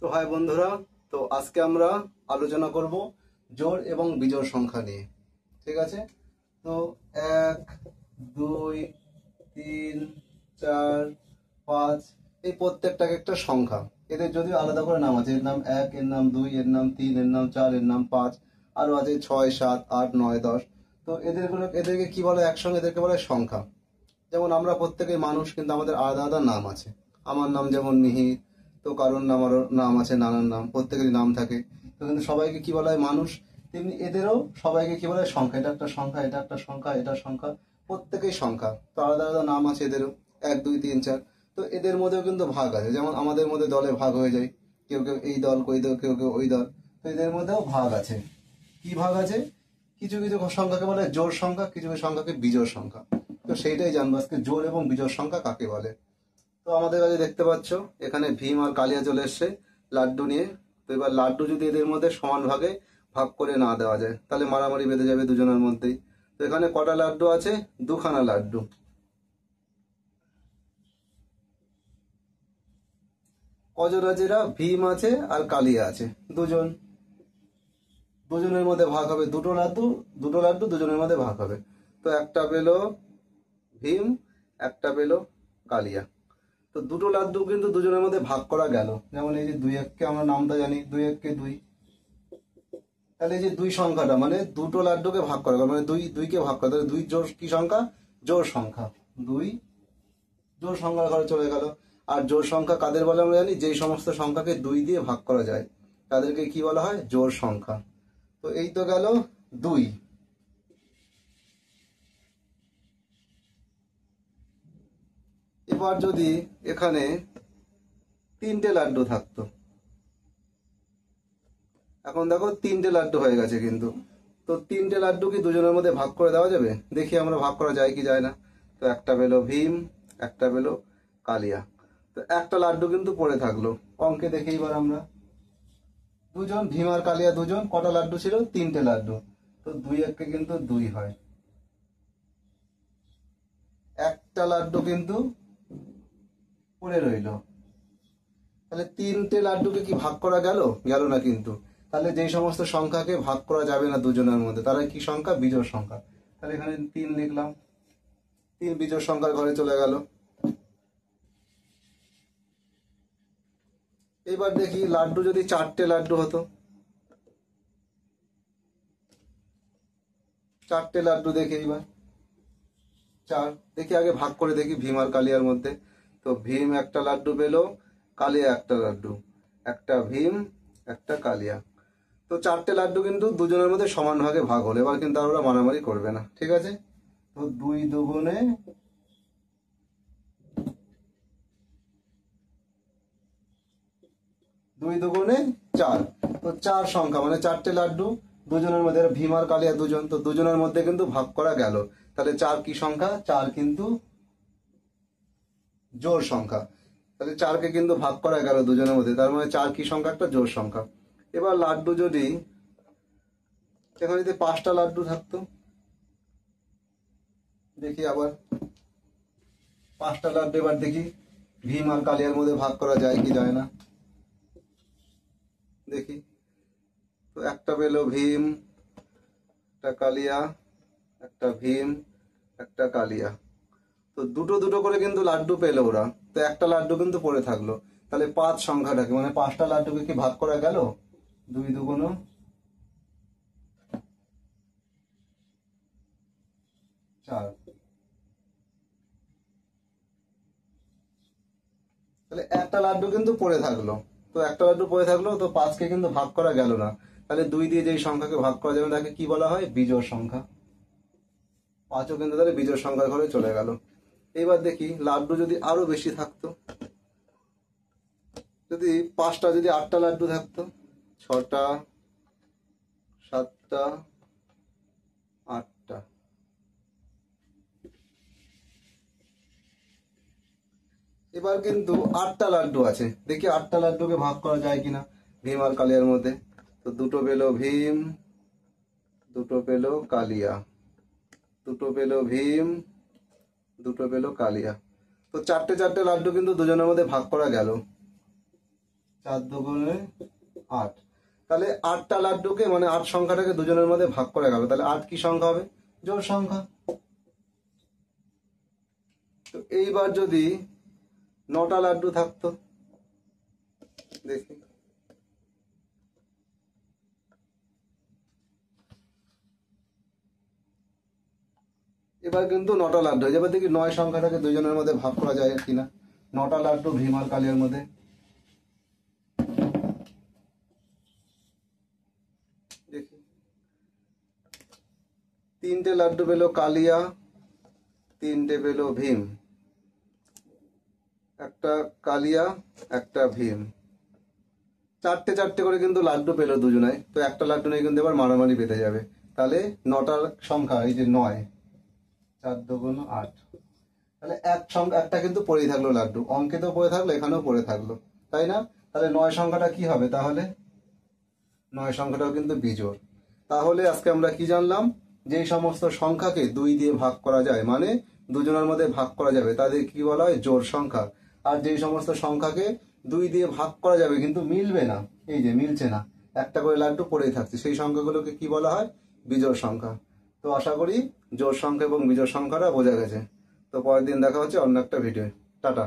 তো হাই বন্ধুরা, তো আজকে আমরা আলোচনা করব জোড় এবং বিজোড় সংখ্যা নিয়ে। ঠিক আছে, তো 1, 2, 3, 4, 5 এই প্রত্যেকটাকে একটা সংখ্যা। এদের যদিও আলাদা করে নাম আছে, এর নাম 1, এর নাম 2, এর নাম 3, এর নাম 4, এর নাম 5, আরো আছে 6, 7, 8, 9, 10। তো এদেরকে কি বলে একসঙ্গে? এদেরকে বলে সংখ্যা। যেমন আমরা প্রত্যেকেই মানুষ, কিন্তু আমাদের আলাদা আলাদা নাম আছে। আমার নাম যেমন মিহির, তো কারোর নাম আছে নানার নাম, প্রত্যেকেরই নাম থাকে। তো কিন্তু সবাইকে কি বলা হয়? মানুষ। তেমনি এদেরও সবাইকে কি বলা হয়? সংখ্যা। এটা একটা সংখ্যা, এটা একটা সংখ্যা, এটা সংখ্যা, প্রত্যেকেই সংখ্যা। তো আলাদা আলাদা নাম আছে এদেরও, 1, 2, 3, 4। তো এদের মধ্যেও কিন্তু ভাগ আছে, যেমন আমাদের মধ্যে দলে ভাগ হয়ে যায়, কেউ কেউ এই দল, কেউ কেউ ওই দল। তো এদের মধ্যেও ভাগ আছে। কি ভাগ আছে? কিছু কিছু সংখ্যাকে বলে জোড় সংখ্যা, কিছু কিছু সংখ্যাকে বিজোড় সংখ্যা। তো সেইটাই জানবো আজকে, জোড় এবং বিজোড় সংখ্যা কাকে বলে। তো আমাদের কাছে দেখতে পাচ্ছ এখানে ভীম আর কালিয়া চলে এসছে লাড্ডু নিয়ে। তো এবার লাড্ডু যদি এদের মধ্যে সমান ভাগে ভাগ করে না দেওয়া যায়, তাহলে মারামারি বেঁধে যাবে দুজনের মধ্যেই। তো এখানে কটা লাড্ডু আছে? 2খানা লাড্ডু। কজন আছে? এরা ভীম আছে আর কালিয়া আছে, দুজন। দুজনের মধ্যে ভাগ হবে দুটো লাড্ডু, দুটো লাড্ডু দুজনের মধ্যে ভাগ হবে। তো একটা পেলো ভীম, একটা পেলো কালিয়া। তো দুটো লাড্ডু কিন্তু দুজনের মধ্যে ভাগ করা গেল। যেমন এই যে 2, 1কে আমরা নামটা জানি, 2, 1কে 2। তাহলে এই যে 2 সংখ্যাটা মানে দুটো লাড্ডুকে ভাগ করা গেল, মানে 2কে ভাগ করা, তাহলে 2 জোড় কি সংখ্যা? জোড় সংখ্যা। 2 জোড় সংখ্যার ঘরে চলে গেল। আর জোড় সংখ্যা কাদের বলে আমরা জানি? যেই সমস্ত সংখ্যাকে 2 দিয়ে ভাগ করা যায় তাদেরকে কি বলা হয়? জোড় সংখ্যা। তো এই তো গেল 2। এবার যদি এখানে 3টে লাড্ডু থাকতো, এখন দেখো 3টে লাড্ডু হয়ে গেছে কিন্তু। তো 3টে লাড্ডু কি দুজনের মধ্যে ভাগ করে দেওয়া যাবে? দেখি আমরা ভাগ করা যায় কি যায় না। তো একটা পেলো ভীম, একটা পেলো কালিয়া। তো একটা লাড্ডু কিন্তু পড়ে থাকলো। অঙ্কে দেখি এবার আমরা, দুজন ভীম আর কালিয়া দুজন, কটা লাড্ডু ছিল? 3টে লাড্ডু। তো 2, 1কে কিন্তু 2 হয়। একটা লাড্ডু কিন্তু পড়ে রইলো। তাহলে 3টে লাড্ডুকে কি ভাগ করা গেল? গেল না কিন্তু। তাহলে যেই সমস্ত সংখ্যাকে ভাগ করা যাবে না দুজনের মধ্যে, তারা কি সংখ্যা? বিজোড় সংখ্যা। তাহলে এখানে 3 লিখলাম, 3 বিজোড় সংখ্যার ঘরে চলে গেল। এবার দেখি লাড্ডু যদি 4টে লাড্ডু হতো, 4টে লাড্ডু দেখি এবার। 4 দেখি, আগে ভাগ করে দেখি ভীম আর কালিয়ার মধ্যে। তো ভীম একটা লাড্ডু পেলো, কালিয়া একটা লাড্ডু। একটা ভীম, একটা কালিয়া। তো 4টে লাড্ডু কিন্তু দুজনের মধ্যে সমান ভাগে ভাগ হলো। এবার কিন্তু আর ওরা মারামারি করবে না, ঠিক আছে? তো 2 দুগুণে 4। তো 4 সংখ্যা মানে 4টে লাড্ডু দুজনের মধ্যে, ভীম আর কালিয়া দুজন, তো দুজনের মধ্যে কিন্তু ভাগ করা গেল। তাহলে 4 কি সংখ্যা? 4 কিন্তু জোড় সংখ্যা। তাহলে 4কে কিন্তু ভাগ করা গেল দুজনের মধ্যে, তার মানে 4 কি সংখ্যা? একটা জোড় সংখ্যা। এবার লাড্ডু যদি এখানে যদি 5টা লাড্ডু থাকতো, দেখি আবার 5টা লাড্ডু এবার দেখি ভীম আর কালিয়ার মধ্যে ভাগ করা যায় কি যায় না দেখি। তো একটা পেলো ভীম, একটা কালিয়া, একটা ভীম, একটা কালিয়া। তো দুটো দুটো করে কিন্তু লাড্ডু পেলো ওরা। তো একটা লাড্ডু কিন্তু পড়ে থাকলো। তাহলে 5 সংখ্যাটাকে মানে 5টা লাড্ডুকে কি ভাগ করা গেল? 2 দুগুণ 4। তাহলে একটা লাড্ডু কিন্তু পড়ে থাকলো। তো একটা লাড্ডু পড়ে থাকলো, তো 5কে কিন্তু ভাগ করা গেল না। তাহলে 2 দিয়ে যেই সংখ্যাকে ভাগ করা যাবে তাকে কি বলা হয়? বিজোড় সংখ্যা। 5ও কিন্তু তাহলে বিজোড় সংখ্যার ঘরে চলে গেল। এবার দেখি লাড্ডু যদি আরো বেশি থাকতো, যদি 5টা, যদি 8টা লাড্ডু থাকতো, 6টা, 7টা, 8টা। এবার কিন্তু 8টা লাড্ডু আছে, দেখি 8টা লাড্ডুকে ভাগ করা যায় কিনা ভীম আর কালিয়ার মধ্যে। তো দুটো পেলো ভীম, দুটো পেলো কালিয়া, দুটো পেলো ভীম, দুটো পেলো কালিয়া। তো 4টে 4টে লাড্ডু কিন্তু দুজনের মধ্যে ভাগ করা গেল। 4 দুগুণে 8। তাহলে 8টা লাড্ডুকে মানে 8 সংখ্যাটাকে দুজনের মধ্যে ভাগ করা গেল, তাহলে 8 কি সংখ্যা হবে? জোড় সংখ্যা। তো এইবার যদি 9টা লাড্ডু থাকতো, দেখি এবার কিন্তু 9টা লাড্ডু হয়ে যাবে। দেখি 9 সংখ্যাটাকে দুজনের মধ্যে ভাগ করা যায় কিনা। 9টা লাড্ডু ভীম আর কালিয়ার মধ্যে, দেখি 3টে লাড্ডু পেলো কালিয়া, 3টে পেলো ভীম, একটা কালিয়া একটা ভীম, 4টে 4টে করে কিন্তু লাড্ডু পেলো দুজনায়। তো একটা লাড্ডু নিয়ে কিন্তু এবার মারামারি বেঁধে যাবে। তাহলে 9টার সংখ্যা এই যে 9, 4 দুগুণ 8, তাহলে একটা কিন্তু পড়েই থাকলো লাড্ডু, অঙ্কে তো পড়ে থাকলো, এখানেও পড়ে থাকলো, তাই না? তাহলে 9 সংখ্যাটা কি হবে? তাহলে 9 সংখ্যাটাও কিন্তু বিজোড়। তাহলে আজকে আমরা কি জানলাম? যেই সমস্ত সংখ্যাকে 2 দিয়ে ভাগ করা যায়, মানে দুজনের মধ্যে ভাগ করা যাবে, তাদের কি বলা হয়? জোড় সংখ্যা। আর যেই সমস্ত সংখ্যাকে 2 দিয়ে ভাগ করা যাবে কিন্তু মিলবে না, এই যে মিলছে না, একটা করে লাড্ডু পড়েই থাকছে, সেই সংখ্যাগুলোকে কি বলা হয়? বিজোড় সংখ্যা। তো আশা করি জোড় সংখ্যা এবং বিজোড় সংখ্যাটা বোঝা গেছে। তো পরের দিন দেখা হচ্ছে অন্য একটা ভিডিও। টাটা।